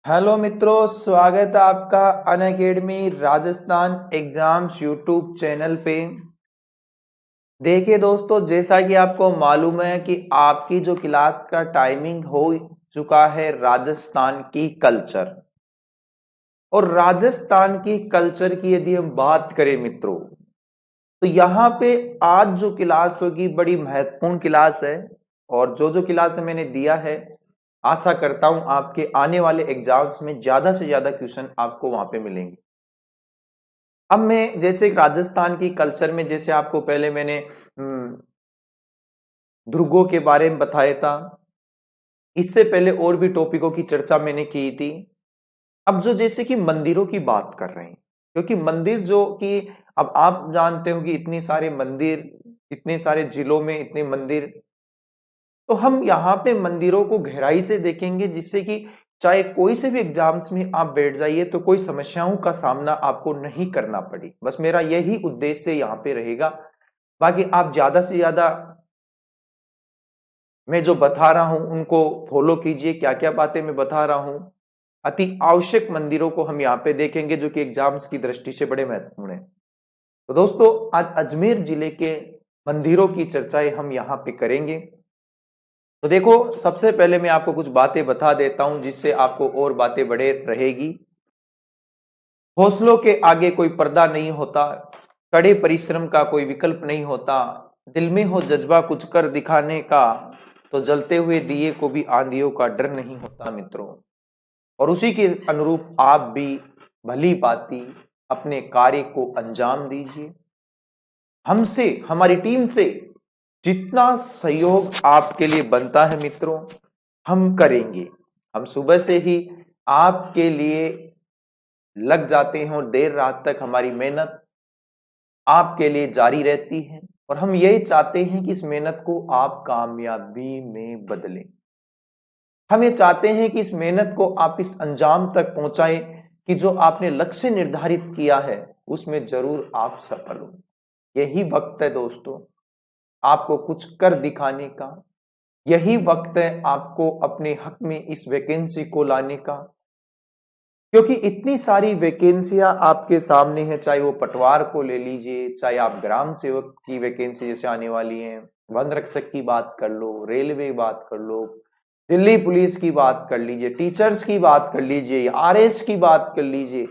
Hello मित्रों, स्वागत है आपका Unacademy Rajasthan exams YouTube channel पे। देखिए दोस्तों, जैसा कि आपको मालूम है कि आपकी जो क्लास का टाइमिंग हो चुका है राजस्थान की कल्चर। और राजस्थान की कल्चर की यदि हम बात करें मित्रों, तो यहाँ पे आज जो क्लास होगी बड़ी महत्वपूर्ण क्लास है। और जो जो क्लास मैंने दिया है, आशा करता हूं आपके आने वाले एग्जाम्स में ज्यादा से ज्यादा क्वेश्चन आपको वहां पे मिलेंगे। अब मैं जैसे राजस्थान की कल्चर में, जैसे आपको पहले मैंने दुर्गों के बारे में बताया था, इससे पहले और भी टॉपिकों की चर्चा मैंने की थी। अब जो जैसे कि मंदिरों की बात कर रहे हैं, क्योंकि मंदिर जो कि अब आप जानते हो कि इतनी सारे मंदिर, इतने सारे जिलों में इतने मंदिर, तो हम यहाँ पे मंदिरों को गहराई से देखेंगे, जिससे कि चाहे कोई से भी एग्जाम्स में आप बैठ जाइए तो कोई समस्याओं का सामना आपको नहीं करना पड़े। बस मेरा यही उद्देश्य यहाँ पे रहेगा। बाकी आप ज्यादा से ज्यादा मैं जो बता रहा हूं उनको फॉलो कीजिए। क्या क्या बातें मैं बता रहा हूं, अति आवश्यक मंदिरों को हम यहाँ पे देखेंगे जो कि एग्जाम्स की दृष्टि से बड़े महत्वपूर्ण है। तो दोस्तों, आज अजमेर जिले के मंदिरों की चर्चाएं हम यहाँ पे करेंगे। तो देखो, सबसे पहले मैं आपको कुछ बातें बता देता हूं जिससे आपको और बातें बढ़े रहेगी। हौसलों के आगे कोई पर्दा नहीं होता, कड़े परिश्रम का कोई विकल्प नहीं होता, दिल में हो जज्बा कुछ कर दिखाने का, तो जलते हुए दिए को भी आंधियों का डर नहीं होता मित्रों। और उसी के अनुरूप आप भी भली भांति अपने कार्य को अंजाम दीजिए। हमसे, हमारी टीम से जितना सहयोग आपके लिए बनता है मित्रों, हम करेंगे। हम सुबह से ही आपके लिए लग जाते हैं और देर रात तक हमारी मेहनत आपके लिए जारी रहती है। और हम यही चाहते हैं कि इस मेहनत को आप कामयाबी में बदलें। हम ये चाहते हैं कि इस मेहनत को आप इस अंजाम तक पहुंचाएं कि जो आपने लक्ष्य निर्धारित किया है उसमें जरूर आप सफल हो। यही वक्त है दोस्तों आपको कुछ कर दिखाने का। यही वक्त है आपको अपने हक में इस वैकेंसी को लाने का, क्योंकि इतनी सारी वैकेंसियां आपके सामने है। चाहे वो पटवार को ले लीजिए, चाहे आप ग्राम सेवक की वैकेंसी जैसे आने वाली है, वन रक्षक की बात कर लो, रेलवे बात कर लो, दिल्ली पुलिस की बात कर लीजिए, टीचर्स की बात कर लीजिए, आरएस की बात कर लीजिए,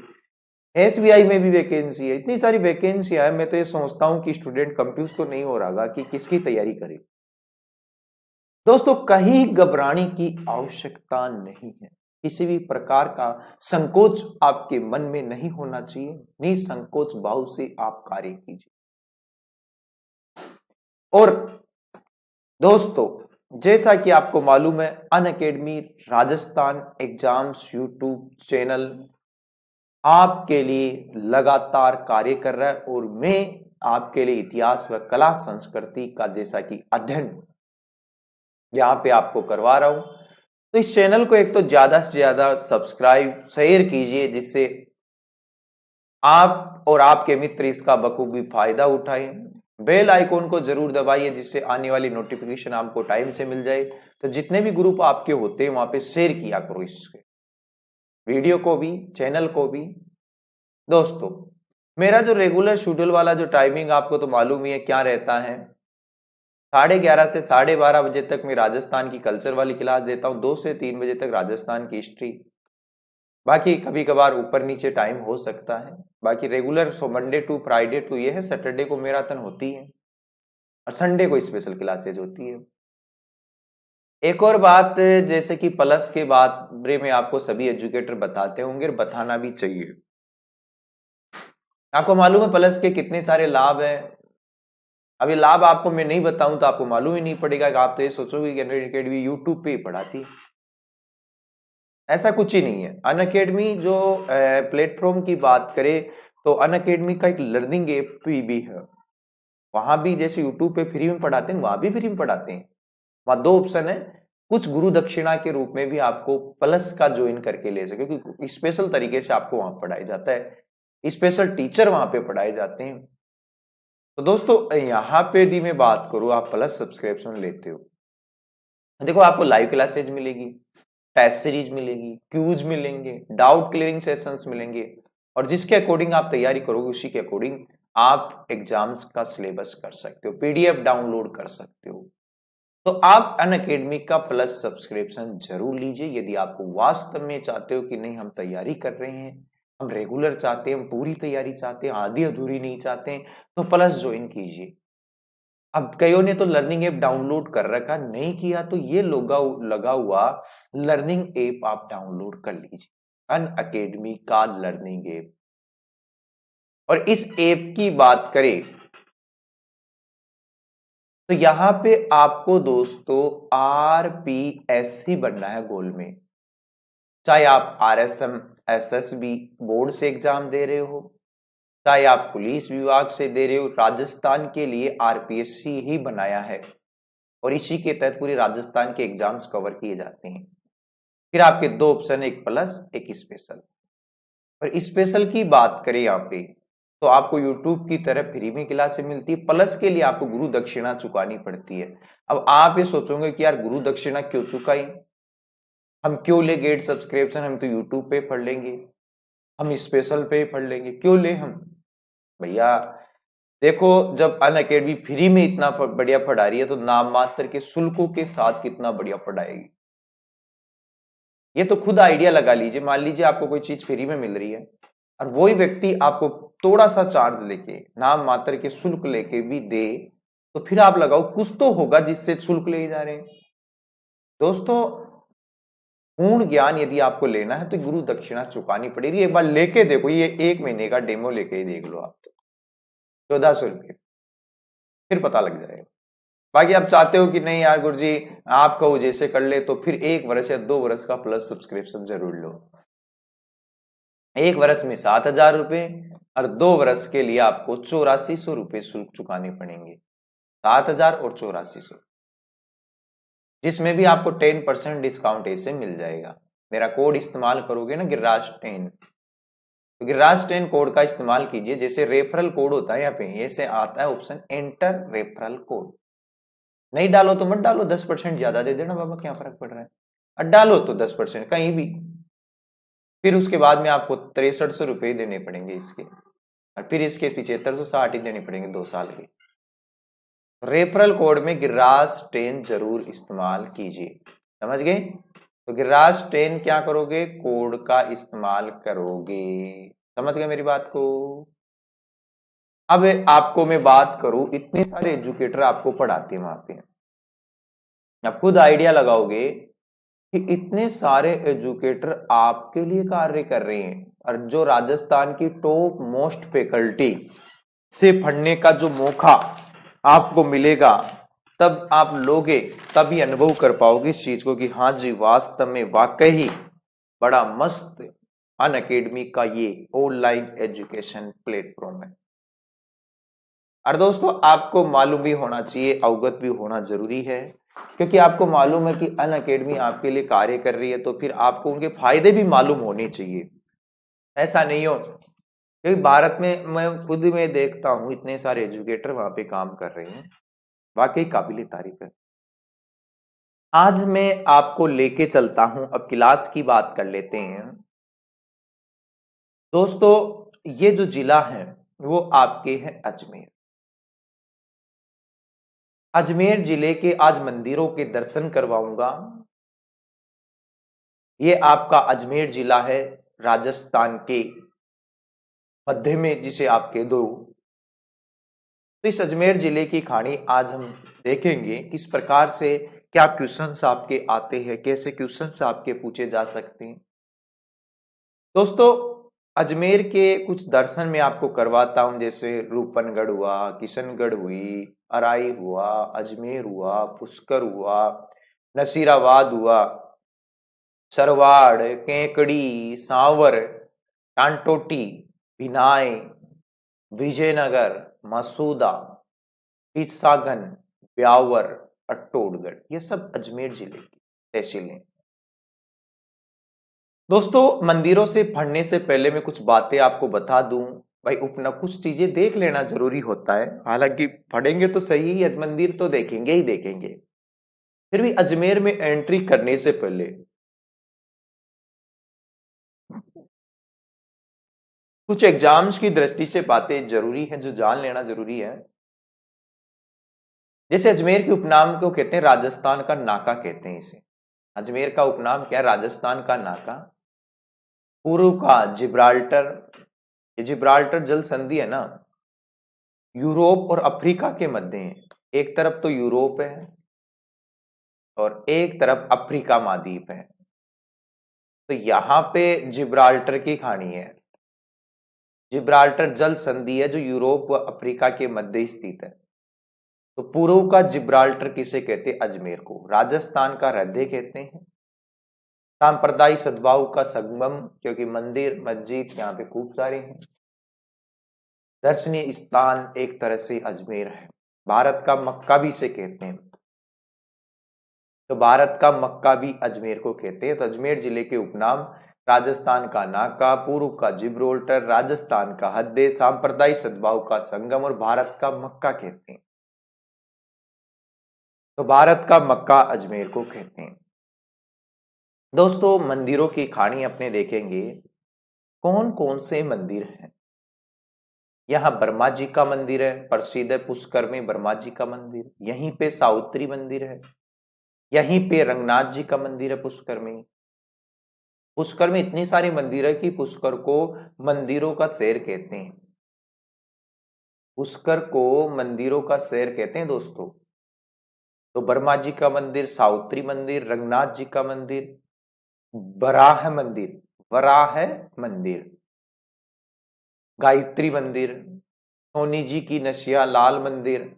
एसबीआई में भी वैकेंसी है। इतनी सारी वैकेंसियां है, मैं तो ये सोचता हूं कि स्टूडेंट कंफ्यूज तो नहीं हो रहा कि किसकी तैयारी करे। दोस्तों, कहीं घबराने की आवश्यकता नहीं है। किसी भी प्रकार का संकोच आपके मन में नहीं होना चाहिए। निसंकोच भाव से आप कार्य कीजिए। और दोस्तों, जैसा कि आपको मालूम है, Unacademy Rajasthan exams YouTube channel आपके लिए लगातार कार्य कर रहा है। और मैं आपके लिए इतिहास व कला संस्कृति का जैसा कि अध्ययन यहां पे आपको करवा रहा हूं, तो इस चैनल को एक तो ज्यादा से ज्यादा सब्सक्राइब शेयर कीजिए, जिससे आप और आपके मित्र इसका बखूबी फायदा उठाएं। बेल आइकॉन को जरूर दबाइए जिससे आने वाली नोटिफिकेशन आपको टाइम से मिल जाए। तो जितने भी ग्रुप आपके होते हैं वहां पे शेयर किया करो इसके वीडियो को भी, चैनल को भी। दोस्तों, मेरा जो रेगुलर शेड्यूल वाला जो टाइमिंग आपको तो मालूम ही है क्या रहता है। 11:30 से 12:30 बजे तक मैं राजस्थान की कल्चर वाली क्लास देता हूँ, 2 से 3 बजे तक राजस्थान की हिस्ट्री। बाकी कभी कभार ऊपर नीचे टाइम हो सकता है। बाकी रेगुलर मंडे टू फ्राइडे टू ये है, सैटरडे को मैराथन होती है और संडे को स्पेशल क्लासेज होती है। एक और बात, जैसे कि प्लस के बारे में आपको सभी एजुकेटर बताते होंगे और बताना भी चाहिए। आपको मालूम है प्लस के कितने सारे लाभ हैं। अभी लाभ आपको मैं नहीं बताऊं तो आपको मालूम ही नहीं पड़ेगा कि आप तो ये सोचोगे कि अनअकैडमी यूट्यूब पे ही पढ़ाती है। ऐसा कुछ ही नहीं है। अनअकैडमी जो प्लेटफॉर्म की बात करें तो अनअकैडमी का एक लर्निंग ऐप भी है। वहां भी जैसे यूट्यूब पे फ्री में पढ़ाते हैं, वहां भी फ्री में पढ़ाते हैं। वहां 2 ऑप्शन है। कुछ गुरु दक्षिणा के रूप में भी आपको प्लस का ज्वाइन करके ले सके, क्योंकि स्पेशल तरीके से आपको वहां पढ़ाया जाता है, स्पेशल टीचर वहां पे पढ़ाए जाते हैं। तो दोस्तों, यहाँ पे यदि मैं बात करूं, आप प्लस सब्सक्रिप्शन लेते हो, देखो आपको लाइव क्लासेज मिलेगी, टेस्ट सीरीज मिलेगी, क्यूज मिलेंगे, डाउट क्लियरिंग सेशंस मिलेंगे, और जिसके अकॉर्डिंग आप तैयारी करोगे उसी के अकॉर्डिंग आप एग्जाम्स का सिलेबस कर सकते हो, पीडीएफ डाउनलोड कर सकते हो। तो आप अनअकैडमी का प्लस सब्सक्रिप्शन जरूर लीजिए यदि आपको वास्तव में चाहते हो कि नहीं हम तैयारी कर रहे हैं, हम रेगुलर चाहते हैं, हम पूरी तैयारी चाहते हैं, आधी अधूरी नहीं चाहते हैं, तो प्लस ज्वाइन कीजिए। अब कईयों ने तो लर्निंग ऐप डाउनलोड कर रखा, नहीं किया तो ये लगा हुआ लर्निंग ऐप आप डाउनलोड कर लीजिए, अनअकैडमी का लर्निंग ऐप। और इस ऐप की बात करें तो यहां पे आपको दोस्तों आरपीएस ही बनना है गोल में, चाहे आप आरएसएम एसएसबी बोर्ड से एग्जाम दे रहे हो, चाहे आप पुलिस विभाग से दे रहे हो, राजस्थान के लिए आरपीएससी ही बनाया है और इसी के तहत पूरे राजस्थान के एग्जाम्स कवर किए जाते हैं। फिर आपके दो ऑप्शन, एक प्लस एक स्पेशल। और स्पेशल की बात करें यहाँ पे तो आपको यूट्यूब की तरह फ्री में क्लासें मिलती है, प्लस के लिए आपको गुरु दक्षिणा चुकानी पड़ती है। अब आप ये सोचोगे कि यार गुरु दक्षिणा क्यों चुकाई, हम क्यों ले गेट सब्सक्रिप्शन, हम तो यूट्यूब पे पढ़ लेंगे, हम स्पेशल पे ही पढ़ लेंगे, क्यों ले हम। भैया देखो, जब अनअकैडमी फ्री में इतना बढ़िया पढ़ा रही है तो नाम मात्र के शुल्कों के साथ कितना बढ़िया पढ़ाएगी। ये तो खुद आइडिया लगा लीजिए, मान लीजिए आपको कोई चीज फ्री में मिल रही है और वही व्यक्ति आपको थोड़ा सा चार्ज लेके, नाम मात्र के शुल्क लेके भी दे, तो फिर आप लगाओ कुछ तो होगा जिससे शुल्क ले जा रहे हैं। दोस्तों पूर्ण ज्ञान यदि आपको लेना है तो गुरु दक्षिणा चुकानी पड़ेगी। एक बार लेके देखो, ये 1 महीने का डेमो लेके ही देख लो आप, तो 1400 रुपये, फिर पता लग जाएगा। बाकी आप चाहते हो कि नहीं यार गुरुजी आप कहो जैसे कर ले, तो फिर 1 वर्ष या 2 वर्ष का प्लस सब्सक्रिप्शन जरूर लो। 1 वर्ष में 7,000 रुपए और 2 वर्ष के लिए आपको 8400 रुपए शुल्क चुकाने पड़ेंगे, 7,000 और 8400, जिसमें भी आपको 10% डिस्काउंट ऐसे मिल जाएगा। मेरा कोड इस्तेमाल करोगे ना गिरिराज 10, तो गिरिराज 10 कोड का इस्तेमाल कीजिए। जैसे रेफरल कोड होता है यहाँ पे, ऐसे आता है ऑप्शन एंटर रेफरल कोड, नहीं डालो तो मत डालो, 10% ज्यादा दे देना बाबा, क्या फर्क पड़ रहा है, और डालो तो 10% कहीं भी। फिर उसके बाद में आपको 6300 रुपये देने पड़ेंगे इसके, और फिर इसके 7560 ही देने पड़ेंगे 2 साल के। रेफरल कोड में गिरिराज 10 जरूर इस्तेमाल कीजिए, समझ गए। तो गिरिराज 10 क्या करोगे, कोड का इस्तेमाल करोगे, समझ गए मेरी बात को। अब आपको मैं बात करूं, इतने सारे एजुकेटर आपको पढ़ाते हैं वहां पे, आप खुद आइडिया लगाओगे कि इतने सारे एजुकेटर आपके लिए कार्य कर रहे हैं, और जो राजस्थान की टॉप मोस्ट फैकल्टी से पढ़ने का जो मौका आपको मिलेगा, तब आप लोगे, तभी अनुभव कर पाओगे इस चीज को कि हाँ जी वास्तव में वाकई बड़ा मस्त अनअकैडमी का ये ऑनलाइन एजुकेशन प्लेटफॉर्म है। और दोस्तों आपको मालूम भी होना चाहिए, अवगत भी होना जरूरी है, क्योंकि आपको मालूम है कि अनअकैडमी आपके लिए कार्य कर रही है, तो फिर आपको उनके फायदे भी मालूम होने चाहिए। ऐसा नहीं हो, क्योंकि भारत में मैं खुद में देखता हूं इतने सारे एजुकेटर वहां पे काम कर रहे हैं, वाकई काबिल तारीफ है। आज मैं आपको लेके चलता हूं, अब क्लास की बात कर लेते हैं। दोस्तों ये जो जिला है वो आपके है अजमेर। अजमेर जिले के आज मंदिरों के दर्शन करवाऊंगा। ये आपका अजमेर जिला है राजस्थान के मध्य में, जिसे आप कह दो। तो इस अजमेर जिले की कहानी आज हम देखेंगे, किस प्रकार से क्या क्वेश्चंस आपके आते हैं, कैसे क्वेश्चंस आपके पूछे जा सकते हैं। दोस्तों अजमेर के कुछ दर्शन में आपको करवाता हूं, जैसे रूपनगढ़ हुआ, किशनगढ़ हुई, अराई हुआ, अजमेर हुआ, पुष्कर हुआ, नसीराबाद हुआ, सरवाड़, केकड़ी, सांवर, टांटोटी, भिनाई, विजयनगर, मसूदा, पिसागन, ब्यावर, अट्टोडगढ़, ये सब अजमेर जिले की तहसीलें। दोस्तों मंदिरों से पढ़ने से पहले मैं कुछ बातें आपको बता दूं, भाई अपना कुछ चीजें देख लेना जरूरी होता है। हालांकि पढ़ेंगे तो सही ही, मंदिर तो देखेंगे ही देखेंगे, फिर भी अजमेर में एंट्री करने से पहले कुछ एग्जाम्स की दृष्टि से बातें जरूरी है जो जान लेना जरूरी है। जैसे अजमेर के उपनाम को कहते हैं राजस्थान का नाका कहते हैं इसे। अजमेर का उपनाम क्या है? राजस्थान का नाका। पूर्व का जिब्राल्टर, ये जिब्राल्टर जल संधि है ना, यूरोप और अफ्रीका के मध्य है। एक तरफ तो यूरोप है और एक तरफ अफ्रीका महाद्वीप है। तो यहां पे जिब्राल्टर की खाड़ी है। जिब्राल्टर जल संधि है जो यूरोप व अफ्रीका के मध्य स्थित है। तो पूर्व का जिब्राल्टर किसे कहते हैं? अजमेर को। राजस्थान का हृदय कहते हैं। सांप्रदायिक सद्भाव का संगम, क्योंकि मंदिर मस्जिद यहाँ पे खूब सारे हैं। दर्शनीय स्थान एक तरह से अजमेर है। भारत का मक्का भी इसे कहते हैं। तो भारत का मक्का भी अजमेर को कहते हैं। तो अजमेर जिले के उपनाम राजस्थान का नाका, पूर्व का जिब्राल्टर, राजस्थान का हृदय, सांप्रदायिक सद्भाव का संगम और भारत का मक्का कहते हैं। तो भारत का मक्का अजमेर को कहते हैं। दोस्तों मंदिरों की खानी अपने देखेंगे कौन कौन से मंदिर हैं। यहाँ ब्रह्मा जी का मंदिर है, प्रसिद्ध है पुष्कर में ब्रह्मा जी का मंदिर। यहीं पे सावित्री मंदिर है। यहीं पे रंगनाथ जी का मंदिर है पुष्कर में। पुष्कर में इतनी सारी मंदिर है कि पुष्कर को मंदिरों का शहर कहते हैं। पुष्कर को मंदिरों का शहर कहते हैं दोस्तों। तो ब्रह्मा जी का मंदिर, सावित्री मंदिर, रंगनाथ जी का मंदिर, वराह मंदिर, वराह मंदिर, गायत्री मंदिर, सोनी जी की नशिया लाल मंदिर,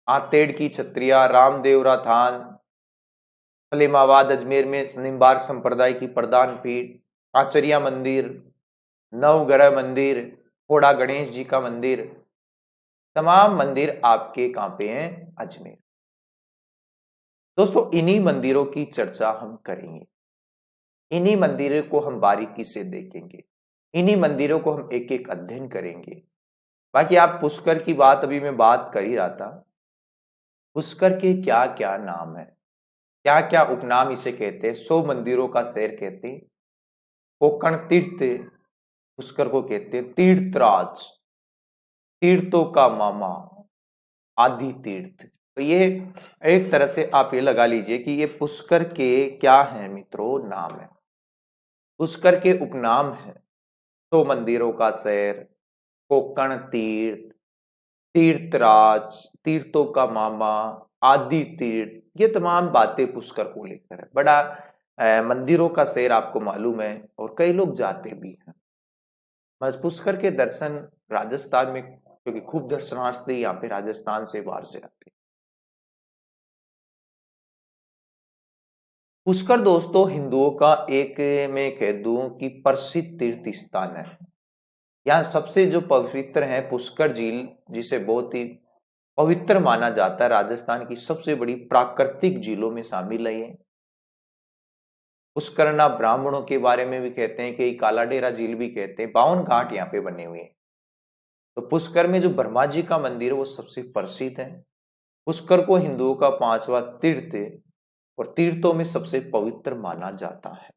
आतेड़ की छत्रिया, रामदेवरा थान, सलेमाबाद अजमेर में निम्बार संप्रदाय की प्रधान पीठ, आचरिया मंदिर, नवग्रह मंदिर, फोड़ा गणेश जी का मंदिर, तमाम मंदिर आपके कहां पे हैं? अजमेर। दोस्तों इन्हीं मंदिरों की चर्चा हम करेंगे। इन्हीं मंदिरों को हम बारीकी से देखेंगे। इन्हीं मंदिरों को हम एक एक अध्ययन करेंगे। बाकी आप पुष्कर की बात अभी मैं बात कर ही रहा था। पुष्कर के क्या क्या नाम है, क्या क्या उपनाम इसे कहते हैं। 100 मंदिरों का शहर कहते हैं। कोकण तीर्थ पुष्कर को कहते हैं। तीर्थराज, तीर्थों का मामा, आदि तीर्थ। तो ये एक तरह से आप ये लगा लीजिए कि ये पुष्कर के क्या है मित्रों? नाम है। पुष्कर के उपनाम है 100 मंदिरों का शहर, कोकण तीर्थ, तीर्थराज, तीर्थों का मामा, आदि तीर्थ। ये तमाम बातें पुष्कर को लेकर है। बड़ा मंदिरों का शहर आपको मालूम है और कई लोग जाते भी हैं। बस पुष्कर के दर्शन राजस्थान में, क्योंकि खूब दर्शनार्थी यहाँ पे राजस्थान से बाहर से आते हैं। पुष्कर दोस्तों हिंदुओं का एक, मैं कह दूं कि प्रसिद्ध तीर्थ स्थान है। यहाँ सबसे जो पवित्र है पुष्कर झील, जिसे बहुत ही पवित्र माना जाता है। राजस्थान की सबसे बड़ी प्राकृतिक झीलों में शामिल है ये। पुष्करना ब्राह्मणों के बारे में भी कहते हैं कि काला डेरा झील भी कहते हैं। 52 घाट यहाँ पे बने हुए हैं। तो पुष्कर में जो ब्रह्मा जी का मंदिर है वो सबसे प्रसिद्ध है। पुष्कर को हिंदुओं का 5वां तीर्थ और तीर्थों में सबसे पवित्र माना जाता है।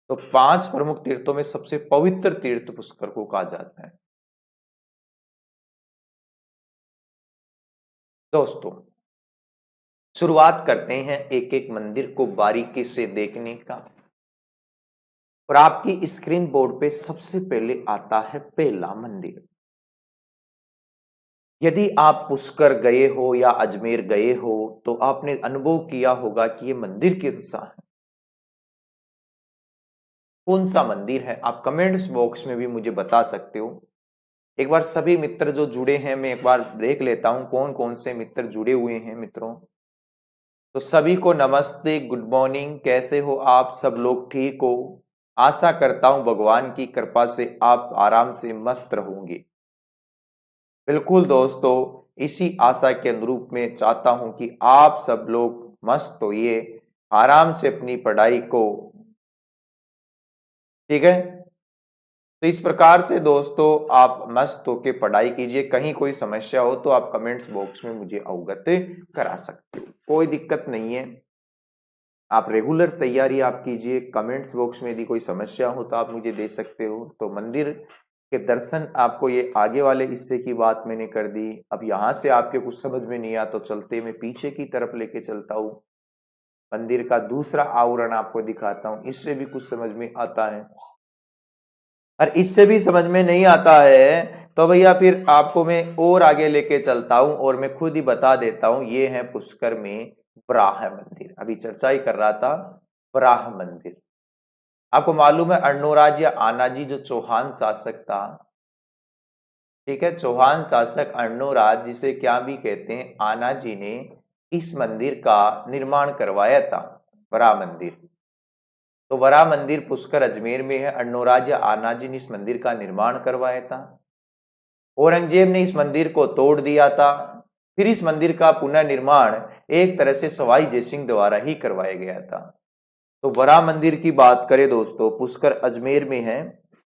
तो 5 प्रमुख तीर्थों में सबसे पवित्र तीर्थ पुष्कर को कहा जाता है। दोस्तों शुरुआत करते हैं एक एक मंदिर को बारीकी से देखने का। और आपकी स्क्रीन बोर्ड पे सबसे पहले आता है पहला मंदिर। यदि आप पुष्कर गए हो या अजमेर गए हो तो आपने अनुभव किया होगा कि ये मंदिर कैसा है। कौन सा मंदिर है आप कमेंट्स बॉक्स में भी मुझे बता सकते हो। एक बार सभी मित्र जो जुड़े हैं मैं एक बार देख लेता हूं कौन कौन से मित्र जुड़े हुए हैं मित्रों। तो सभी को नमस्ते, गुड मॉर्निंग, कैसे हो आप सब लोग? ठीक हो? आशा करता हूं भगवान की कृपा से आप आराम से मस्त रहोगे। बिल्कुल दोस्तों, इसी आशा के अनुरूप मैं चाहता हूं कि आप सब लोग मस्त होइए, आराम से अपनी पढ़ाई को, ठीक है। तो इस प्रकार से दोस्तों आप मस्त होके पढ़ाई कीजिए। कहीं कोई समस्या हो तो आप कमेंट्स बॉक्स में मुझे अवगत करा सकते हो, कोई दिक्कत नहीं है। आप रेगुलर तैयारी आप कीजिए। कमेंट्स बॉक्स में यदि कोई समस्या हो तो आप मुझे दे सकते हो। तो मंदिर के दर्शन आपको, ये आगे वाले हिस्से की बात मैंने कर दी। अब यहाँ से आपके कुछ समझ में नहीं आता तो चलते मैं पीछे की तरफ लेके चलता हूँ, मंदिर का दूसरा आवरण आपको दिखाता हूँ, इससे भी कुछ समझ में आता है। और इससे भी समझ में नहीं आता है तो भैया फिर आपको मैं और आगे लेके चलता हूं और मैं खुद ही बता देता हूं। ये है पुष्कर में वराह मंदिर, अभी चर्चा ही कर रहा था वराह मंदिर। आपको मालूम है अर्णोराज या आनाजी जो चौहान शासक था, ठीक है, चौहान शासक अर्णोराज जिसे क्या भी कहते हैं, आनाजी ने इस मंदिर का निर्माण करवाया था, वराह मंदिर। तो वराह मंदिर पुष्कर अजमेर में है। अर्णोराज या आनाजी ने इस मंदिर का निर्माण करवाया था। औरंगजेब ने इस मंदिर को तोड़ दिया था। फिर इस मंदिर का पुनर्निर्माण एक तरह से सवाई जयसिंह द्वारा ही करवाया गया था। तो वराह मंदिर की बात करें दोस्तों, पुष्कर अजमेर में है।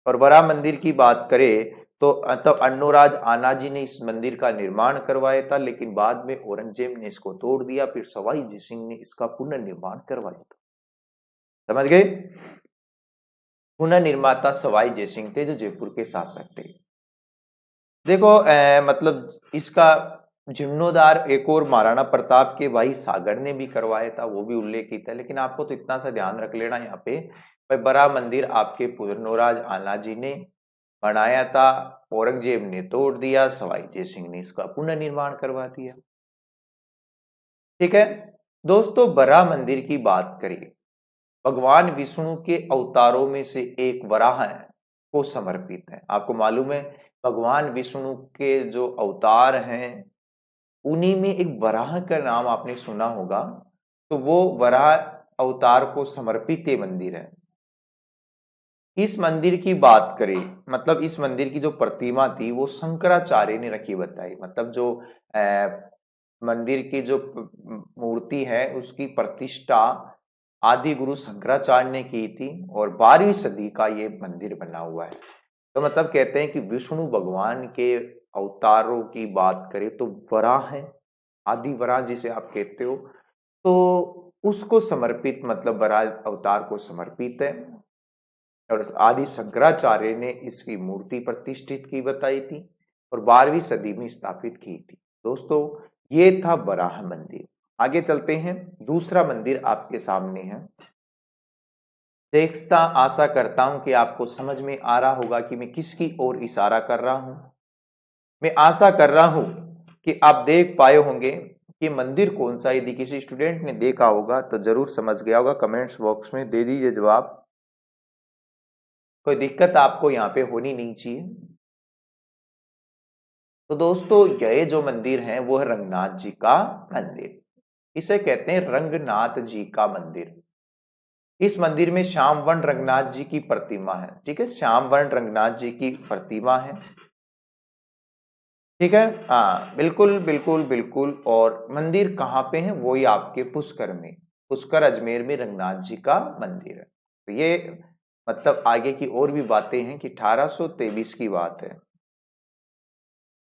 और वराह मंदिर की बात करें तो अर्णोराज आनाजी ने इस मंदिर का निर्माण करवाया था, लेकिन बाद में औरंगजेब ने इसको तोड़ दिया, फिर सवाई जयसिंह ने इसका पुनर्निर्माण करवाया था। समझ गए? पुनर्निर्माता सवाई जयसिंह थे जो जयपुर के शासक थे। देखो मतलब इसका जीर्णोद्धार एक और महाराणा प्रताप के भाई सागर ने भी करवाया था, वो भी उल्लेख किया था। लेकिन आपको तो इतना सा ध्यान रख लेना यहाँ पे, भाई बड़ा मंदिर आपके अर्णोराज आनाजी ने बनाया था, औरंगजेब ने तोड़ दिया, सवाई जयसिंह ने इसका पुनर्निर्माण करवा दिया। ठीक है दोस्तों, बड़ा मंदिर की बात करिए, भगवान विष्णु के अवतारों में से एक वराह को समर्पित है। आपको मालूम है भगवान विष्णु के जो अवतार हैं उन्हीं में एक वराह का नाम आपने सुना होगा। तो वो वराह अवतार को समर्पित ये मंदिर है। इस मंदिर की बात करें, मतलब इस मंदिर की जो प्रतिमा थी वो शंकराचार्य ने रखी बताई। मतलब जो मंदिर की जो मूर्ति है उसकी प्रतिष्ठा आदि गुरु शंकराचार्य ने की थी और 12वीं सदी का ये मंदिर बना हुआ है। तो मतलब कहते हैं कि विष्णु भगवान के अवतारों की बात करें तो वराह है, आदि वराह जिसे आप कहते हो, तो उसको समर्पित, मतलब वराह अवतार को समर्पित है। और आदि शंकराचार्य ने इसकी मूर्ति प्रतिष्ठित की बताई थी और 12वीं सदी में स्थापित की थी। दोस्तों ये था वराह मंदिर। आगे चलते हैं, दूसरा मंदिर आपके सामने है। देखता आशा करता हूं कि आपको समझ में आ रहा होगा कि मैं किसकी ओर इशारा कर रहा हूं। मैं आशा कर रहा हूं कि आप देख पाए होंगे कि मंदिर कौन सा। यदि किसी स्टूडेंट ने देखा होगा तो जरूर समझ गया होगा, कमेंट्स बॉक्स में दे दीजिए जवाब। कोई दिक्कत आपको यहाँ पे होनी नहीं चाहिए। तो दोस्तों यह जो मंदिर है वो है रंगनाथ जी का मंदिर। इसे कहते हैं रंगनाथ जी का मंदिर। इस मंदिर में श्यामवर्ण रंगनाथ जी की प्रतिमा है। ठीक है, श्यामवर्ण रंगनाथ जी की प्रतिमा है। ठीक है, हाँ बिल्कुल बिल्कुल बिल्कुल। और मंदिर कहाँ पे है, वो ही आपके पुष्कर में, पुष्कर अजमेर में रंगनाथ जी का मंदिर है। तो ये मतलब आगे की और भी बातें हैं कि 1823 की बात है,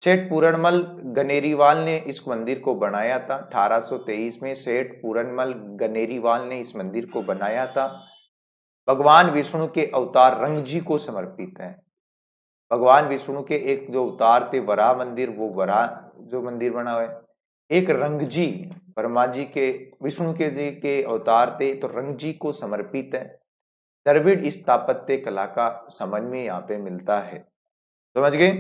सेठ पूरनमल गनेरीवाल ने इस मंदिर को बनाया था। 1823 में सेठ पूरनमल गनेरीवाल ने इस मंदिर को बनाया था। भगवान विष्णु के अवतार रंगजी को समर्पित है। भगवान विष्णु के एक जो अवतार थे वराह मंदिर, वो वराह जो मंदिर बना हुआ है। एक रंगजी, ब्रह्मा जी के, विष्णु के जी के अवतार थे, तो रंगजी को समर्पित है। द्रविड़ स्थापत्य कला का समझ में यहाँ पे मिलता है। समझ गए?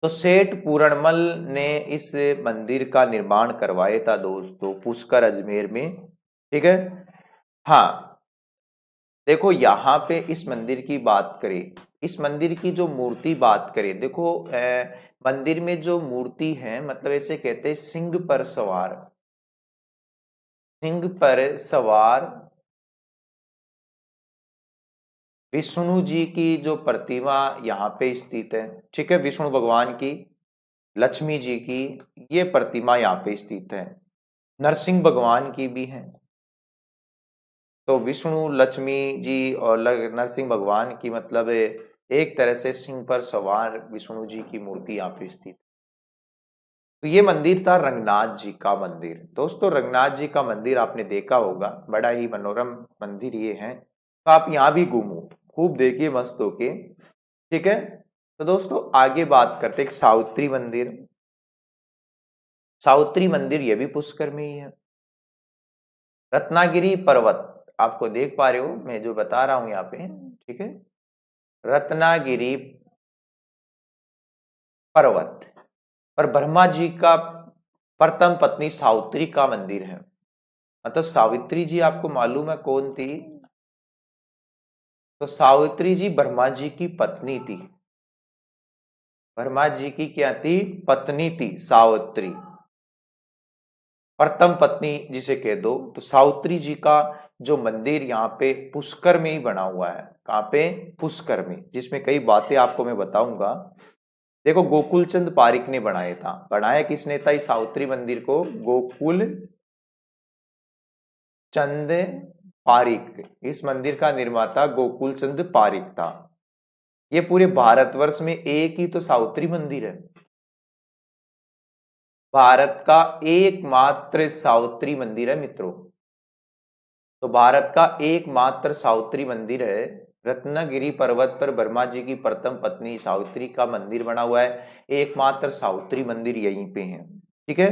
तो सेठ पूरणमल ने इस मंदिर का निर्माण करवाया था दोस्तों, पुष्कर अजमेर में। ठीक है, हाँ देखो यहाँ पे इस मंदिर की बात करें, इस मंदिर की जो मूर्ति बात करें, देखो मंदिर में जो मूर्ति है, मतलब ऐसे कहते हैं सिंह पर सवार, सिंह पर सवार विष्णु जी की जो प्रतिमा यहाँ पे स्थित है। ठीक है, विष्णु भगवान की, लक्ष्मी जी की ये प्रतिमा यहाँ पे स्थित है। नरसिंह भगवान की भी है। तो विष्णु, लक्ष्मी जी और नरसिंह भगवान की, मतलब एक तरह से सिंह पर सवार विष्णु जी की मूर्ति यहाँ पे स्थित। तो ये मंदिर था रंगनाथ जी का मंदिर। दोस्तों रंगनाथ जी का मंदिर आपने देखा होगा, बड़ा ही मनोरम मंदिर ये है, तो आप यहाँ भी घूमो, खूब देखिए मस्त होके, ठीक है। तो दोस्तों आगे बात करते एक सावित्री मंदिर। सावित्री मंदिर ये भी पुष्कर में ही है। रत्नागिरी पर्वत आपको देख पा रहे हो, मैं जो बता रहा हूं यहाँ पे, ठीक है, रत्नागिरी पर्वत पर ब्रह्मा जी का प्रथम पत्नी सावित्री का मंदिर है। मतलब सावित्री जी आपको मालूम है कौन थी? तो सावित्री जी ब्रह्मा जी की पत्नी थी। ब्रह्मा जी की क्या थी? पत्नी थी सावित्री, प्रथम पत्नी जिसे कह दो। तो सावित्री जी का जो मंदिर यहाँ पे पुष्कर में ही बना हुआ है। कहाँ पे? पुष्कर में, जिसमें कई बातें आपको मैं बताऊंगा। देखो गोकुल चंद पारिक ने बनाया था। बनाया किसने था इस सावित्री मंदिर को? गोकुल चंद पारिक। इस मंदिर का निर्माता गोकुल चंद पारिक था। ये पूरे भारतवर्ष में एक ही तो सावित्री मंदिर है, भारत का एकमात्र सावित्री मंदिर है मित्रों। तो भारत का एकमात्र सावित्री मंदिर है। रत्नागिरी पर्वत पर ब्रह्मा जी की प्रथम पत्नी सावित्री का मंदिर बना हुआ है। एकमात्र सावित्री मंदिर यहीं पे है, ठीक है।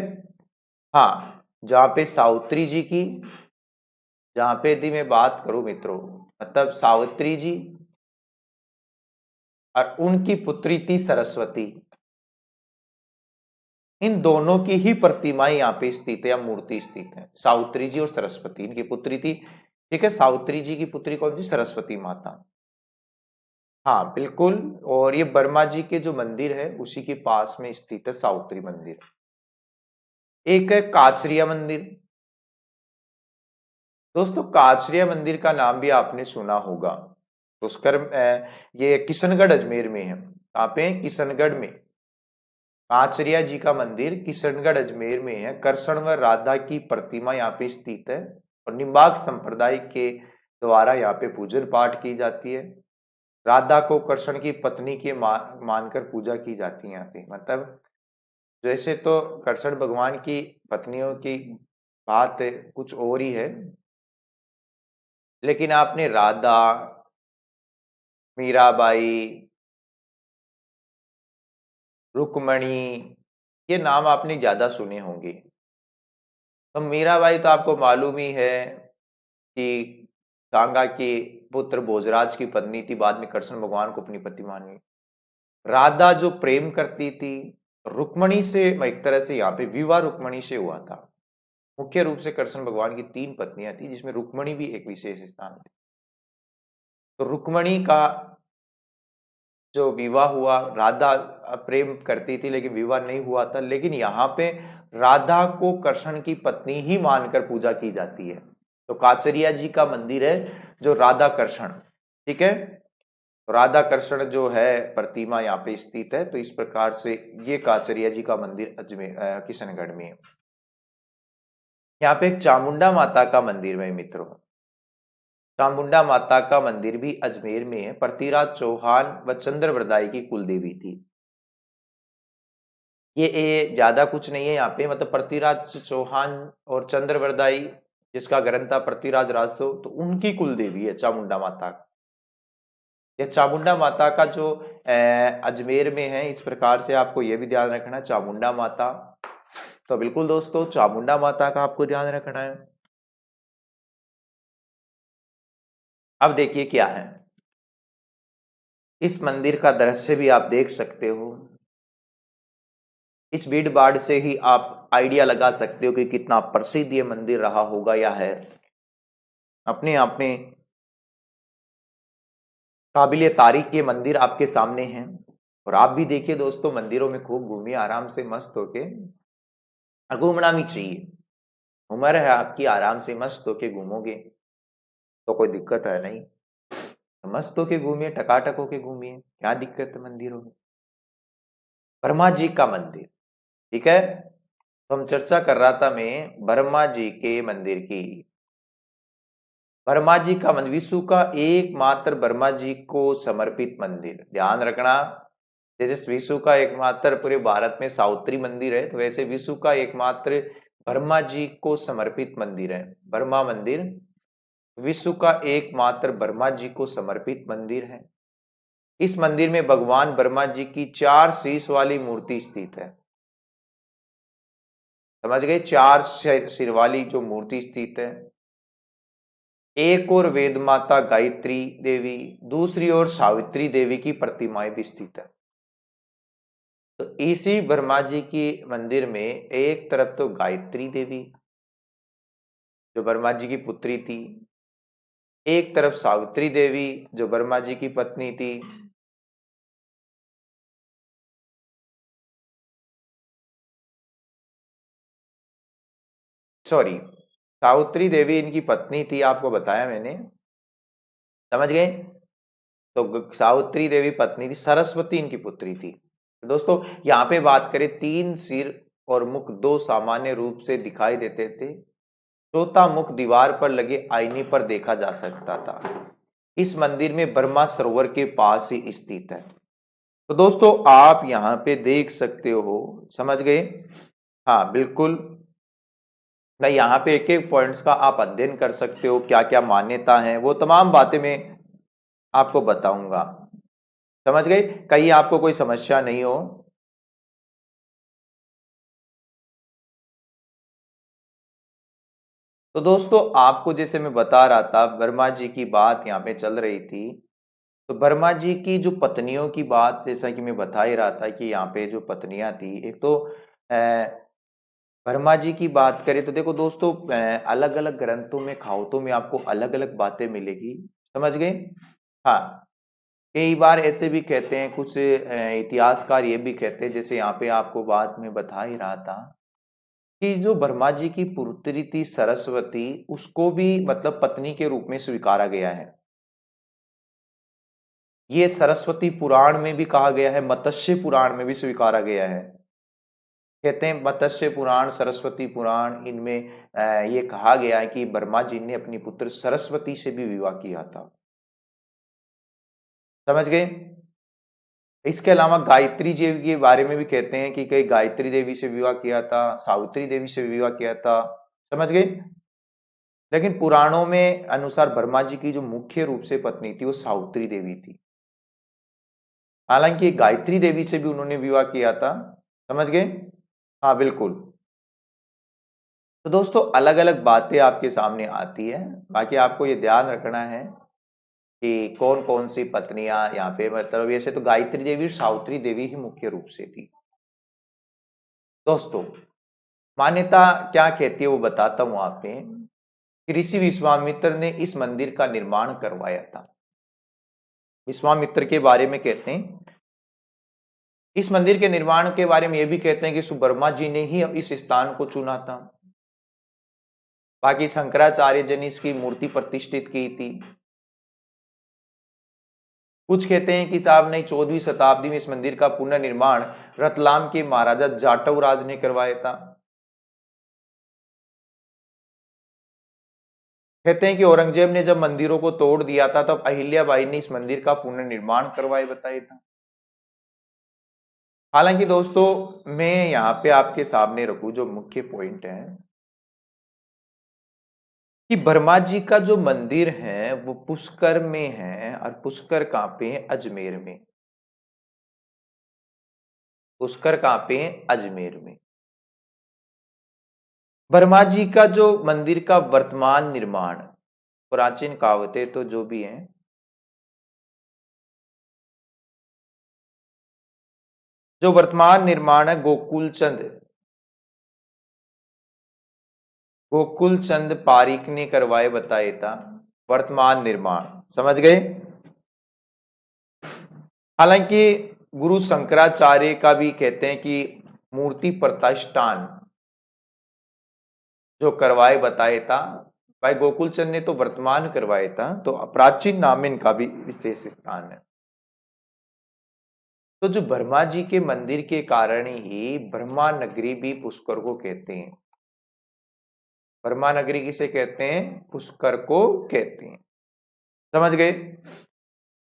हाँ, जहां पे सावित्री जी की, जहां पे यदि मैं बात करूं मित्रों, मतलब सावित्री जी और उनकी पुत्री थी सरस्वती, इन दोनों की ही प्रतिमाएं यहाँ पे स्थित है या मूर्ति स्थित है। सावित्री जी और सरस्वती इनकी पुत्री थी, ठीक है। सावित्री जी की पुत्री कौन सी? सरस्वती माता। हाँ बिल्कुल। और ये वर्मा जी के जो मंदिर है उसी के पास में स्थित है सावित्री मंदिर। एक है काचरिया मंदिर। दोस्तों काचरिया मंदिर का नाम भी आपने सुना होगा। पुष्कर ये किशनगढ़ अजमेर में है। कहाँ पे? किशनगढ़ में। काचरिया जी का मंदिर किशनगढ़ अजमेर में है। कृष्ण व राधा की प्रतिमा यहाँ पे स्थित है और निम्बार्क संप्रदाय के द्वारा यहाँ पे पूजन पाठ की जाती है। राधा को कृष्ण की पत्नी के मानकर पूजा की जाती है यहाँ पे। मतलब जैसे तो कृष्ण भगवान की पत्नियों की बात कुछ और ही है, लेकिन आपने राधा, मीराबाई, रुक्मणी, ये नाम आपने ज्यादा सुने होंगे। तो मीराबाई तो आपको मालूम ही है कि गंगा के पुत्र भोजराज की पत्नी थी, बाद में कृष्ण भगवान को अपनी पति मानी। राधा जो प्रेम करती थी रुक्मणी से, एक तरह से यहाँ पे विवाह रुक्मणी से हुआ था। मुख्य रूप से कृष्ण भगवान की 3 पत्नियां थी, जिसमें रुक्मणी भी एक विशेष स्थान थी। तो रुक्मणी का जो विवाह हुआ, राधा प्रेम करती थी लेकिन विवाह नहीं हुआ था, लेकिन यहाँ पे राधा को कृष्ण की पत्नी ही मानकर पूजा की जाती है। तो काचरिया जी का मंदिर है जो राधा कृष्ण, ठीक है। तो राधा कृष्ण जो है प्रतिमा यहाँ पे स्थित है। तो इस प्रकार से ये काचरिया जी का मंदिर अजमेर किशनगढ़ में है। यहाँ पे एक चामुंडा माता का मंदिर है मित्रों। चामुंडा माता का मंदिर भी अजमेर में है। पृथ्वीराज चौहान व चंद्रवरदाई की कुलदेवी थी। ये ज्यादा कुछ नहीं है यहाँ पे, मतलब पृथ्वीराज चौहान और चंद्रवरदाई जिसका ग्रंथ था पृथ्वीराज राजो, तो उनकी कुलदेवी है चामुंडा माता। यह चामुंडा माता का जो अजमेर में है, इस प्रकार से आपको यह भी ध्यान रखना चामुंडा माता। तो बिल्कुल दोस्तों चामुंडा माता का आपको ध्यान रखना है। अब देखिए क्या है, इस मंदिर का दृश्य भी आप देख सकते हो। इस भीड़ भाड़ से ही आप आइडिया लगा सकते हो कि कितना प्रसिद्ध ये मंदिर रहा होगा या है। अपने आप में काबिले तारीफ ये मंदिर आपके सामने हैं। और आप भी देखिए दोस्तों, मंदिरों में खूब घूमिए आराम से मस्त होके, और घूमना भी चाहिए। उम्र है आपकी, आराम से मस्त होके घूमोगे तो कोई दिक्कत है नहीं। तो मस्त होके घूमिए, टकाटक होके घूमिए, क्या दिक्कत है मंदिरों में। ब्रह्मा जी का मंदिर, ठीक है। तो हम चर्चा कर रहा था मैं ब्रह्मा जी के मंदिर की। ब्रह्मा जी का मंदिर, विश्व का एकमात्र ब्रह्मा जी को समर्पित मंदिर, ध्यान रखना। जैसे विश्व का एकमात्र पूरे भारत में सावित्री मंदिर है, तो वैसे विश्व का एकमात्र ब्रह्मा जी को समर्पित मंदिर है। ब्रह्मा मंदिर विश्व का एकमात्र ब्रह्मा जी को समर्पित मंदिर है। इस मंदिर में भगवान ब्रह्मा जी की 4 शीश वाली मूर्ति स्थित है। समझ गए, 4 सिर वाली जो मूर्ति स्थित है। एक और वेद माता गायत्री देवी, दूसरी ओर सावित्री देवी की प्रतिमाएं भी स्थित है। तो इसी ब्रह्मा जी की मंदिर में एक तरफ तो गायत्री देवी जो ब्रह्मा जी की पुत्री थी, एक तरफ सावित्री देवी जो ब्रह्मा जी की पत्नी थी, सॉरी सावित्री देवी इनकी पत्नी थी, आपको बताया मैंने, समझ गए। तो सावित्री देवी पत्नी थी, सरस्वती इनकी पुत्री थी। तो दोस्तों यहाँ पे बात करें, 3 सिर और मुख 2 सामान्य रूप से दिखाई देते थे, चौथा मुख दीवार पर लगे आईने पर देखा जा सकता था। इस मंदिर में ब्रह्मा सरोवर के पास ही स्थित है। तो दोस्तों आप यहाँ पे देख सकते हो, समझ गए। हाँ बिल्कुल, मैं यहाँ पे एक एक पॉइंट्स का आप अध्ययन कर सकते हो, क्या क्या मान्यता है, वो तमाम बातें मैं आपको बताऊंगा। समझ गए, कहीं आपको कोई समस्या नहीं हो। तो दोस्तों आपको जैसे मैं बता रहा था, वर्मा जी की बात यहाँ पे चल रही थी। तो वर्मा जी की जो पत्नियों की बात, जैसा कि मैं बता ही रहा था कि यहाँ पे जो पत्नियां थी, एक तो वर्मा जी की बात करें तो देखो दोस्तों, अलग अलग ग्रंथों में, खावतों में आपको अलग अलग बातें मिलेगी। समझ गए। हाँ, कई बार ऐसे भी कहते हैं, कुछ इतिहासकार ये भी कहते हैं, जैसे यहाँ पे आपको बात में बता ही रहा था कि जो ब्रह्मा जी की पुत्री थी सरस्वती, उसको भी मतलब पत्नी के रूप में स्वीकारा गया है। ये सरस्वती पुराण में भी कहा गया है, मत्स्य पुराण में भी स्वीकारा गया है। कहते हैं मत्स्य पुराण, सरस्वती पुराण, इनमें ये कहा गया है कि ब्रह्मा जी ने अपनी पुत्र सरस्वती से भी विवाह किया था। समझ गए। इसके अलावा गायत्री जी के बारे में भी कहते हैं कि कई गायत्री देवी से विवाह किया था, सावित्री देवी से विवाह किया था। समझ गए। लेकिन पुराणों में अनुसार ब्रह्मा जी की जो मुख्य रूप से पत्नी थी वो सावित्री देवी थी। हालांकि गायत्री देवी से भी उन्होंने विवाह किया था। समझ गए। हाँ बिल्कुल। तो दोस्तों अलग अलग बातें आपके सामने आती है, बाकी आपको ये ध्यान रखना है कि कौन कौन सी पत्नियां यहाँ पे, मतलब वैसे तो गायत्री देवी और सावित्री देवी ही मुख्य रूप से थी। दोस्तों मान्यता क्या कहती है वो बताता हूं आपने, कि ऋषि विश्वामित्र ने इस मंदिर का निर्माण करवाया था। विश्वामित्र के बारे में कहते हैं, इस मंदिर के निर्माण के बारे में यह भी कहते हैं कि सुब्रह्मा जी ने ही इस स्थान को चुना था। बाकी शंकराचार्य जी ने इसकी मूर्ति प्रतिष्ठित की थी। कुछ कहते हैं कि साहब नहीं, 14वीं शताब्दी में इस मंदिर का पुनर्निर्माण रतलाम के महाराजा जाटव राज ने करवाया था। कहते हैं कि औरंगजेब ने जब मंदिरों को तोड़ दिया था, तब अहिल्याबाई ने इस मंदिर का पुनर्निर्माण करवाए बताया था। हालांकि दोस्तों मैं यहाँ पे आपके सामने रखूं जो मुख्य पॉइंट है कि ब्रह्मा जी का जो मंदिर है वो पुष्कर में है, और पुष्कर कहां पे है? अजमेर में। पुष्कर कहां पे है? अजमेर में। ब्रह्मा जी का जो मंदिर का वर्तमान निर्माण, प्राचीन कहावतें तो जो भी हैं, जो वर्तमान निर्माण है गोकुल चंद पारीक ने करवाए बताए था वर्तमान निर्माण। समझ गए। हालांकि गुरु शंकराचार्य का भी कहते हैं कि मूर्ति प्रतिष्ठान जो करवाए बताए था, भाई गोकुल चंद ने तो वर्तमान करवाया था, तो प्राचीन नाम में इनका भी विशेष स्थान है। तो जो ब्रह्मा जी के मंदिर के कारण ही ब्रह्मा नगरी भी पुष्कर को कहते हैं। ब्रह्मा नगरी किसे कहते हैं? पुष्कर को कहते हैं। समझ गए।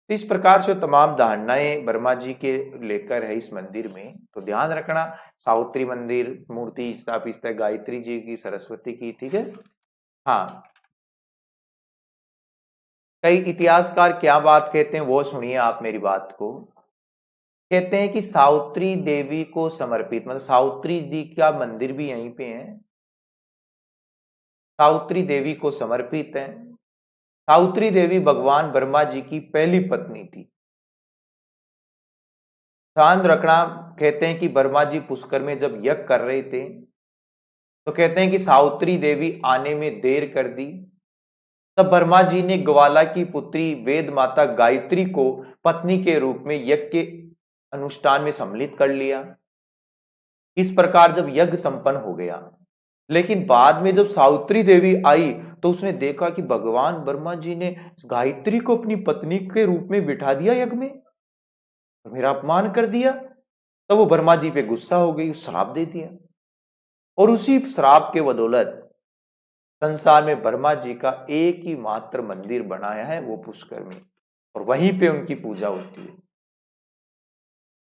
तो इस प्रकार से तमाम धारणाएं वर्मा जी के लेकर है इस मंदिर में। तो ध्यान रखना, सावित्री मंदिर मूर्ति स्थापित है गायत्री जी की, सरस्वती की, ठीक है। हाँ, कई इतिहासकार क्या बात कहते हैं वो सुनिए आप मेरी बात को। कहते हैं कि सावित्री देवी को समर्पित, मतलब सावित्री जी का मंदिर भी यहीं पे है, सावित्री देवी को समर्पित है। सावित्री देवी भगवान ब्रह्मा जी की पहली पत्नी थी। ध्यान रखना, कहते हैं कि ब्रह्मा जी पुष्कर में जब यज्ञ कर रहे थे तो कहते हैं कि सावित्री देवी आने में देर कर दी। तब ब्रह्मा जी ने ग्वाला की पुत्री वेद माता गायत्री को पत्नी के रूप में यज्ञ के अनुष्ठान में सम्मिलित कर लिया। इस प्रकार जब यज्ञ संपन्न हो गया, लेकिन बाद में जब सावित्री देवी आई तो उसने देखा कि भगवान ब्रह्मा जी ने गायत्री को अपनी पत्नी के रूप में बिठा दिया यज्ञ में, मेरा अपमान कर दिया। तब वो ब्रह्मा जी पे गुस्सा हो गई, श्राप दे दिया। और उसी श्राप के बदौलत संसार में ब्रह्मा जी का एक ही मात्र मंदिर बनाया है, वो पुष्कर में, और वहीं पे उनकी पूजा होती है।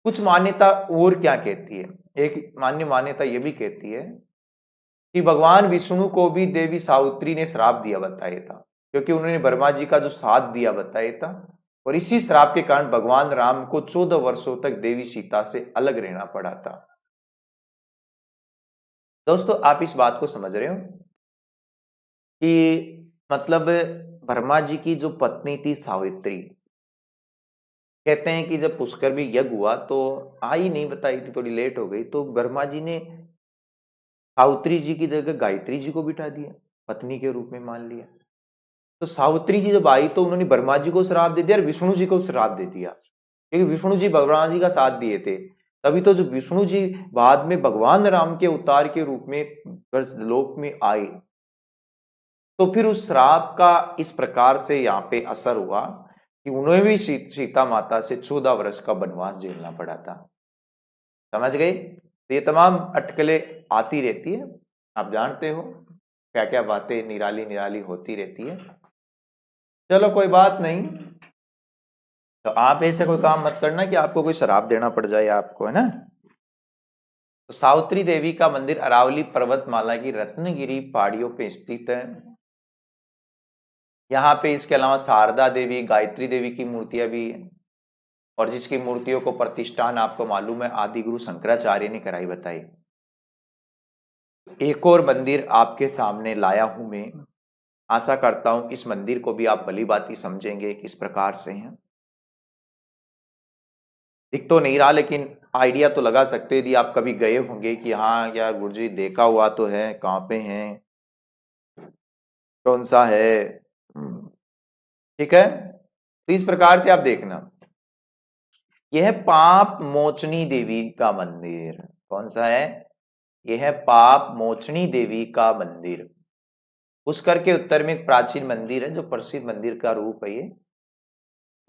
कुछ मान्यता और क्या कहती है, एक मान्यता यह भी कहती है कि भगवान विष्णु को भी देवी सावित्री ने श्राप दिया बताया था, क्योंकि उन्होंने ब्रह्मा जी का जो साथ दिया बताया था, और इसी श्राप के कारण भगवान राम को 14 वर्षों तक देवी सीता से अलग रहना पड़ा था। दोस्तों, आप इस बात को समझ रहे हो कि मतलब ब्रह्मा जी की जो पत्नी थी सावित्री, कहते हैं कि जब पुष्कर भी यज्ञ हुआ तो आई नहीं, बताई थी, थोड़ी लेट हो गई, तो ब्रह्मा जी ने सावित्री जी की जगह गायत्री जी को बिठा दिया, पत्नी के रूप में मान लिया। तो सावित्री जी जब आई तो उन्होंने ब्रह्मा जी को श्राप दे दिया और विष्णु जी को श्राप दे दिया, क्योंकि विष्णु जी भगवान जी का साथ दिए थे। तभी तो जब विष्णु जी बाद में भगवान राम के अवतार के रूप में लोक में आए, तो फिर उस श्राप का इस प्रकार से यहाँ पे असर हुआ कि उन्हें भी सीता माता से 14 वर्ष का वनवास झेलना पड़ा था। समझ गए? तो ये तमाम अटकलें आती रहती है, आप जानते हो क्या क्या बातें निराली निराली होती रहती है। चलो कोई बात नहीं, तो आप ऐसे कोई काम मत करना कि आपको कोई शराब देना पड़ जाए आपको, है ना। तो सावित्री देवी का मंदिर अरावली पर्वतमाला की रत्नगिरी पहाड़ियों पे स्थित है। यहाँ पे इसके अलावा शारदा देवी, गायत्री देवी की मूर्तियां भी है, और जिसकी मूर्तियों को प्रतिष्ठान आपको मालूम है आदि गुरु शंकराचार्य ने कराई बताई। एक और मंदिर आपके सामने लाया हूं मैं, आशा करता हूं इस मंदिर को भी आप भली भांति समझेंगे किस प्रकार से है। दिख तो नहीं रहा, लेकिन आइडिया तो लगा सकते हैं यदि आप कभी गए होंगे कि हाँ यार गुरुजी देखा हुआ तो है, कहाँ पे है, कौन सा है। ठीक है, तो इस प्रकार से आप देखना, यह पाप मोचनी देवी का मंदिर। कौन सा है? यह है पाप मोचनी देवी का मंदिर। पुष्कर के उत्तर में एक प्राचीन मंदिर है जो प्रसिद्ध मंदिर का रूप है ये।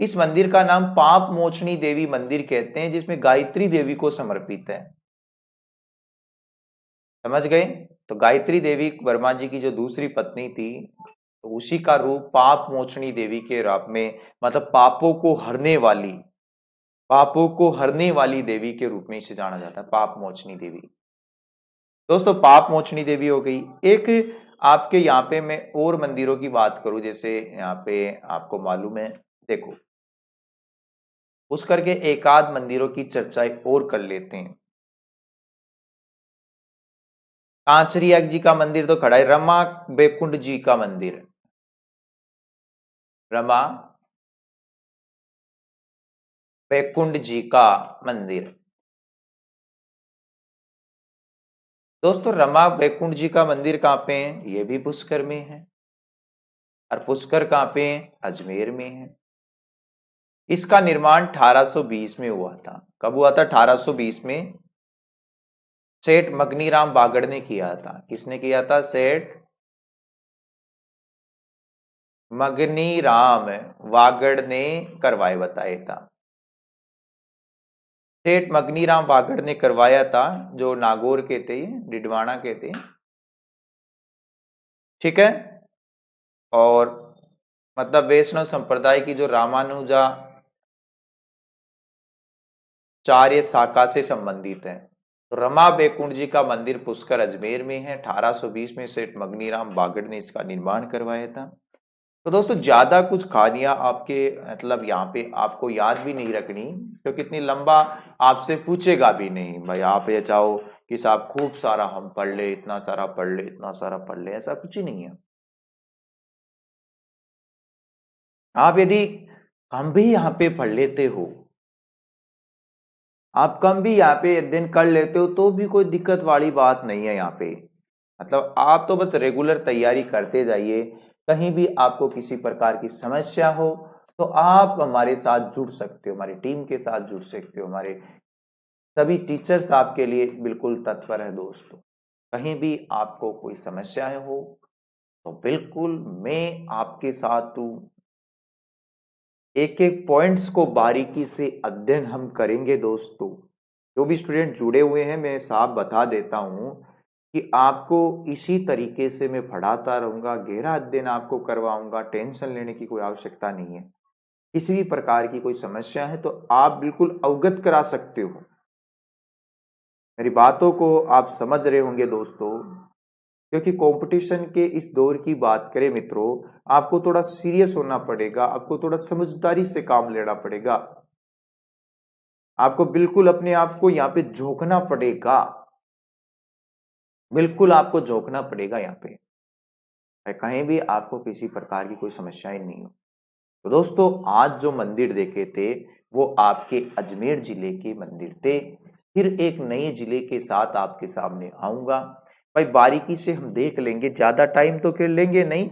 इस मंदिर का नाम पाप मोचनी देवी मंदिर कहते हैं, जिसमें गायत्री देवी को समर्पित है। समझ गए? तो गायत्री देवी वर्मा जी की जो दूसरी पत्नी थी, तो उसी का रूप पाप मोचनी देवी के रूप में, मतलब पापों को हरने वाली देवी के रूप में इसे जाना जाता है, पाप मोचनी देवी। दोस्तों, पाप मोचनी देवी हो गई। एक आपके यहाँ पे मैं और मंदिरों की बात करूं, जैसे यहाँ पे आपको मालूम है, देखो उस करके एकाध मंदिरों की चर्चाएं और कर लेते हैं। कांचरिया जी का मंदिर तो खड़ा है, रमा बैकुंठ जी का मंदिर, रमा बैकुंठ जी का मंदिर। दोस्तों, रमा बैकुंठ जी का मंदिर कहाँ पे है? ये भी पुष्कर में है, और पुष्कर कहाँ पे है? अजमेर में है। इसका निर्माण 1820 में हुआ था। कब हुआ था? 1820 में सेठ मगनीराम बागड़ ने किया था। किसने किया था? सेठ मगनीराम वागड़ ने करवाए बताया था। सेठ मगनीराम वागड़ ने करवाया था, जो नागौर के थे, डिडवाना के थे। ठीक है, और मतलब वैष्णव संप्रदाय की जो रामानुजा चार्य शाखा से संबंधित है। तो रमा बैकुंठ जी का मंदिर पुष्कर अजमेर में है। 1820 में सेठ मगनीराम बागड़ ने इसका निर्माण करवाया था। तो दोस्तों ज्यादा कुछ कहानियां आपके मतलब यहाँ पे आपको याद भी नहीं रखनी, क्योंकि इतनी लंबा आपसे पूछेगा भी नहीं। भाई आप ये चाहो कि साहब खूब सारा हम पढ़ ले, इतना सारा पढ़ ले, इतना सारा पढ़ ले, ऐसा कुछ ही नहीं है। आप यदि हम भी यहाँ पे पढ़ लेते हो, आप कम भी यहाँ पे अध्ययन कर लेते हो तो भी कोई दिक्कत वाली बात नहीं है यहाँ पे। मतलब आप तो बस रेगुलर तैयारी करते जाइए। कहीं भी आपको किसी प्रकार की समस्या हो तो आप हमारे साथ जुड़ सकते हो, हमारी टीम के साथ जुड़ सकते हो। हमारे सभी टीचर्स आपके लिए बिल्कुल तत्पर है दोस्तों। कहीं भी आपको कोई समस्याएं हो तो बिल्कुल मैं आपके साथ हूँ। एक एक पॉइंट्स को बारीकी से अध्ययन हम करेंगे दोस्तों। जो भी स्टूडेंट जुड़े हुए हैं मैं साफ बता देता हूं कि आपको इसी तरीके से मैं पढ़ाता रहूंगा, गहरा अध्ययन आपको करवाऊंगा। टेंशन लेने की कोई आवश्यकता नहीं है। किसी भी प्रकार की कोई समस्या है तो आप बिल्कुल अवगत करा सकते हो। मेरी बातों को आप समझ रहे होंगे दोस्तों, क्योंकि कंपटीशन के इस दौर की बात करें मित्रों, आपको थोड़ा सीरियस होना पड़ेगा, आपको थोड़ा समझदारी से काम लेना पड़ेगा। आपको बिल्कुल अपने आप को यहाँ पे झोंकना पड़ेगा, बिल्कुल आपको झोंकना पड़ेगा यहाँ पे। कहीं भी आपको किसी प्रकार की कोई समस्याएं नहीं हो। तो दोस्तों आज जो मंदिर देखे थे वो आपके अजमेर जिले के मंदिर थे। फिर एक नए जिले के साथ आपके सामने आऊंगा। भाई बारीकी से हम देख लेंगे, ज्यादा टाइम तो कर लेंगे नहीं।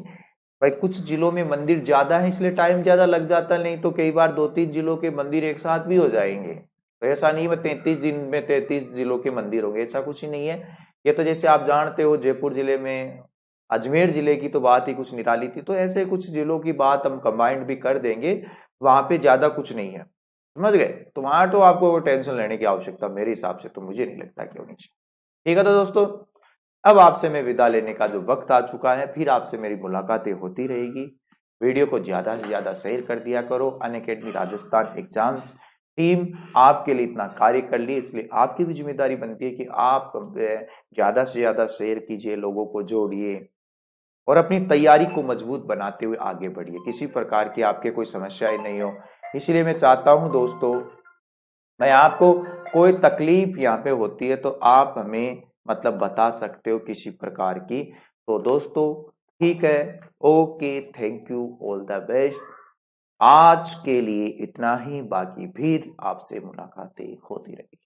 भाई कुछ जिलों में मंदिर ज्यादा है इसलिए टाइम ज्यादा लग जाता है, नहीं तो कई बार 2-3 जिलों के मंदिर एक साथ भी हो जाएंगे। तो ऐसा नहीं है 33 दिन में 33 जिलों के मंदिर होंगे, ऐसा कुछ ही नहीं है। ये तो जैसे आप जानते हो जयपुर जिले में अजमेर जिले की तो बात ही कुछ निराली थी, तो ऐसे कुछ जिलों की बात हम कंबाइंड भी कर देंगे। वहां पे ज्यादा कुछ नहीं है, समझ गए। तो वहां तो आपको टेंशन लेने की आवश्यकता मेरे हिसाब से तो मुझे नहीं लगता कि होनी चाहिए। ठीक है तो दोस्तों अब आपसे मैं विदा लेने का जो वक्त आ चुका है, फिर आपसे मेरी मुलाकातें होती रहेगी। वीडियो को ज्यादा से ज्यादा शेयर कर दिया करो। अनअकैडमी राजस्थान एग्जाम्स टीम आपके लिए इतना कार्य कर ली, इसलिए आपकी भी जिम्मेदारी बनती है कि आप ज्यादा से ज्यादा शेयर कीजिए, लोगों को जोड़िए और अपनी तैयारी को मजबूत बनाते हुए आगे बढ़िए। किसी प्रकार की आपके कोई समस्याएं नहीं हो, इसलिए मैं चाहता हूं दोस्तों, मैं आपको कोई तकलीफ यहाँ पे होती है तो आप हमें मतलब बता सकते हो किसी प्रकार की। तो दोस्तों ठीक है, okay, thank you, all the best. आज के लिए इतना ही, बाकी फिर आपसे मुलाकातें होती रहेगी।